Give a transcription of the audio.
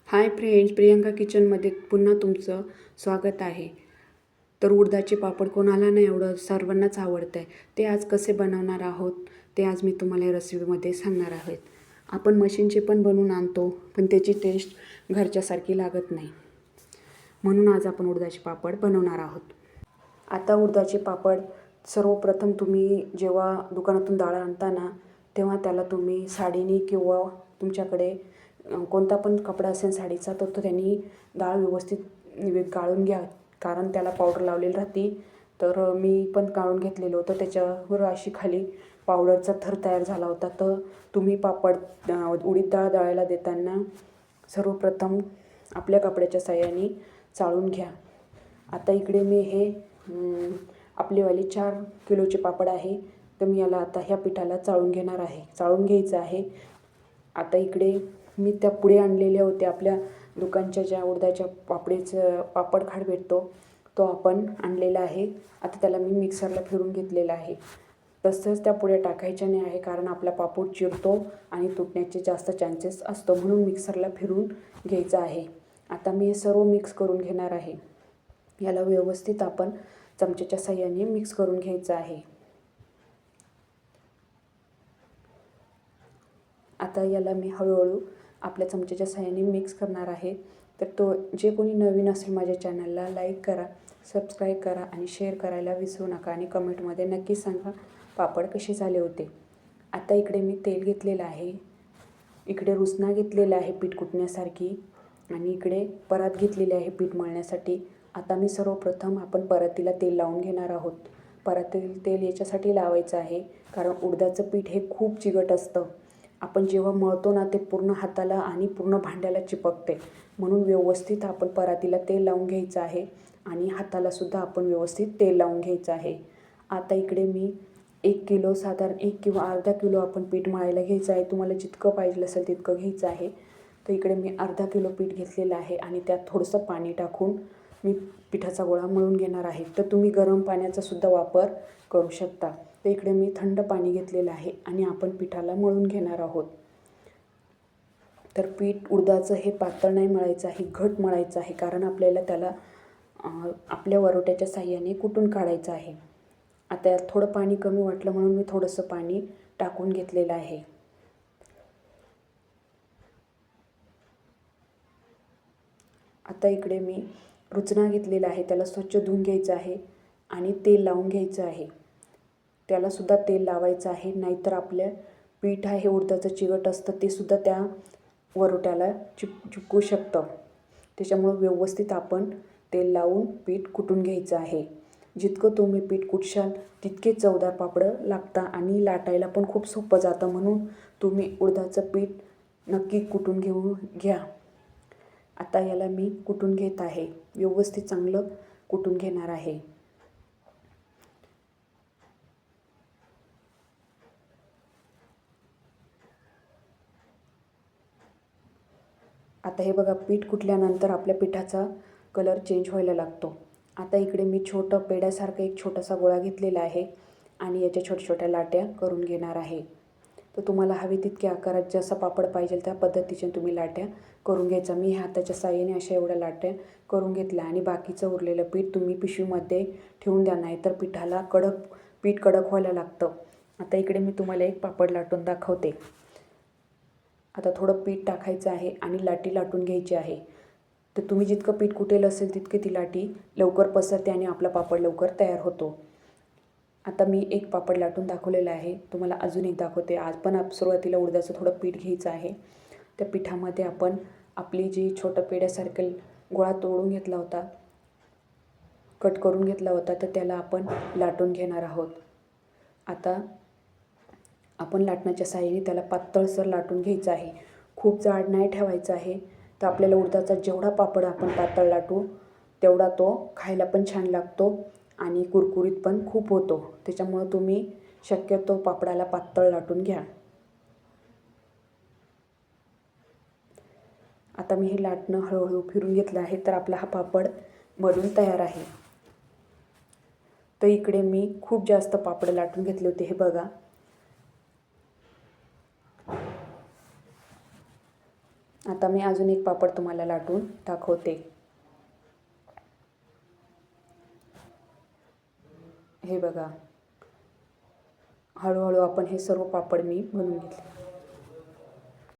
Hi friends, Priyanka किचनमध्ये पुन्हा तुमचं स्वागत आहे. तर उडदाचे पापड कोणाला नाही आवडत, सर्वांनाच आवडत आहे. ते आज कसे बनवणार आहोत ते आज मी तुम्हाला या रेसिपीमध्ये सांगणार आहे. आपण मशीनचे पण बनवून आणतो, पण त्याची टेस्ट घरच्यासारखी लागत नाही. म्हणून आज आपण उडदाचे पापड बनवणार आहोत. आता उडदाचे पापड सर्वप्रथम तुम्ही जेव्हा दुकानातून डाळ आणता ना, तेव्हा त्याला तुम्ही साडीने किंवा तुमच्याकडे कोणता पण कपडा असेल साडीचा तर तो त्यांनी डाळ व्यवस्थित गाळून घ्या, कारण त्याला पावडर लावलेली राहते. तर मी पण गाळून घेतलेलं होतं, त्याच्यावर अशी खाली पावडरचा थर तयार झाला होता. तर तुम्ही पापड उडीद डाळ दळायला देताना सर्वप्रथम आपल्या कपड्याच्या साहाय्याने चाळून घ्या. आता इकडे मी हे आपलेवाले 4 किलोचे पापड आहे, तर मी याला आता ह्या पिठाला चाळून घेणार आहे, चाळून घ्यायचं आहे. आता इकडे मी त्या पुढे आणलेल्या होत्या आपल्या दुकानच्या ज्या उडदाच्या पापड खाड भेटतो तो आपण आणलेला आहे. आता त्याला मी मिक्सरला फिरून घेतलेला आहे. तसंच त्या पुढे टाकायच्या नाही आहे, कारण आपला पापड चिरतो आणि तुटण्याचे जास्त चान्सेस असतो, म्हणून मिक्सरला फिरून घ्यायचं आहे. आता मी हे सर्व मिक्स करून घेणार आहे. याला व्यवस्थित आपण चमच्याच्या साहाय्याने मिक्स करून घ्यायचं आहे. आता याला मी हळूहळू आपल्या चमच्याच्या साहाय्याने मिक्स करणार आहे. तर तो जे कोणी नवीन असेल माझ्या चॅनलला लाईक करा, सबस्क्राईब करा आणि शेअर करायला विसरू नका आणि कमेंटमध्ये नक्की सांगा पापड कसे झाले होते. आता इकडे मी तेल घेतलेलं आहे, इकडे रुसना घेतलेला आहे पीठ कुटण्यासारखी, आणि इकडे परात घेतलेली आहे पीठ मळण्यासाठी. आता मी सर्वप्रथम आपण परातीला तेल लावून घेणार आहोत. परातीला तेल याच्यासाठी लावायचं आहे कारण उडदाचं पीठ हे खूप चिकट असतं. आपण जेव्हा मळतो ना ते पूर्ण हाताला आणि पूर्ण भांड्याला चिपकते, म्हणून व्यवस्थित आपण परातीला तेल लावून घ्यायचं आहे आणि हातालासुद्धा आपण व्यवस्थित तेल लावून घ्यायचं आहे. आता इकडे मी 1 किलो, साधारण 1 किंवा अर्धा किलो आपण पीठ मळायला घ्यायचं आहे. तुम्हाला जितकं पाहिजे असेल तितकं घ्यायचं आहे. तर इकडे मी अर्धा किलो पीठ घेतलेलं आहे आणि त्यात थोडंसं पाणी टाकून मी पिठाचा गोळा मळून घेणार आहे. तर तुम्ही गरम पाण्याचासुद्धा वापर करू शकता. तर इकडे मी थंड पाणी घेतलेलं आहे आणि आपण पिठाला मळून घेणार आहोत. तर पीठ उडदाचं हे पातळ नाही मळायचं आहे, घट मळायचं आहे, कारण आपल्याला त्याला आपल्या वरोट्याच्या साहाय्याने कुटून काढायचं आहे. आता यात थोडं पाणी कमी वाटलं म्हणून मी थोडंसं पाणी टाकून घेतलेलं आहे. आता इकडे मी रुचना घेतलेला आहे, त्याला स्वच्छ धुवून घ्यायचं आहे आणि तेल लावून घ्यायचं आहे. त्यालासुद्धा तेल लावायचं आहे, नाहीतर आपलं पीठ आहे उडदाचं चिकट असतं, ते सुद्धा त्या वरोट्याला चिपकू शकतं. त्याच्यामुळं व्यवस्थित आपण तेल लावून पीठ कुटून घ्यायचं आहे. जितकं तुम्ही पीठ कुटशाल तितके चवदार पापडं लागतात आणि लाटायला पण खूप सोपं जातं, म्हणून तुम्ही उडदाचं पीठ नक्की कुटून घ्या. आता याला मी कुटून घेत आहे, व्यवस्थित चांगलं कुटून घेणार आहे. आता हे बघा, पीठ कुटल्यानंतर आपल्या पिठाचा कलर चेंज व्हायला लागतो. आता इकडे मी छोटं पेड्यासारखं एक छोटासा गोळा घेतलेला आहे आणि याच्या छोट्या छोट्या लाट्या करून घेणार आहे. तर तुम्हाला हवी तितक्या आकारात जसा पापड पाहिजे त्या पद्धतीने तुम्ही लाट्या करून घ्यायचा. मी हाताच्या साहाय्याने अशा एवढ्या लाट्या करून घेतल्या आणि बाकीचं उरलेलं पीठ तुम्ही पिशवीमध्ये ठेवून द्या, नाही तर पीठ कडक व्हायला लागतं. आता इकडे मी तुम्हाला एक पापड लाटून दाखवते. आता थोडं पीठ टाकायचं आहे आणि लाटी लाटून घ्यायची आहे. तर तुम्ही जितकं पीठ कुटेल असेल तितकी ती लाटी लवकर पसरते आणि आपला पापड लवकर तयार होतो. आता मी एक पापड लाटून दाखवलेला आहे, तुम्हाला अजून एक दाखवते. आज पण सुरुवातीला उडदाचं थोडं पीठ घ्यायचं आहे. त्या पिठामध्ये आपण आपली जी छोटं पेड्यासारखं गोळा तोडून घेतला होता, कट करून घेतला होता, तर त्याला आपण लाटून घेणार आहोत. आता आपण लाटण्याच्या साहाय्याने त्याला पातळसर लाटून घ्यायचं आहे, खूप जाड नाही ठेवायचं आहे. तर आपल्याला उडदाचा जेवढा पापड आपण पातळ लाटू तेवढा तो खायला पण छान लागतो आणि कुरकुरीत पण खूप होतो. त्याच्यामुळं तुम्ही शक्यतो पापडाला पातळ लाटून घ्या. आता मी हे लाटणं हळूहळू फिरून घेतलं आहे, तर आपला हा पापड बनून तयार आहे. तर इकडे मी खूप जास्त पापड लाटून घेतले होते, हे बघा. आता आता मी अजून एक पापड तुम्हाला लाटून दाखवते. हे बघा, हळूहळू आपण हे सर्व पापड मी बनवून घेतले.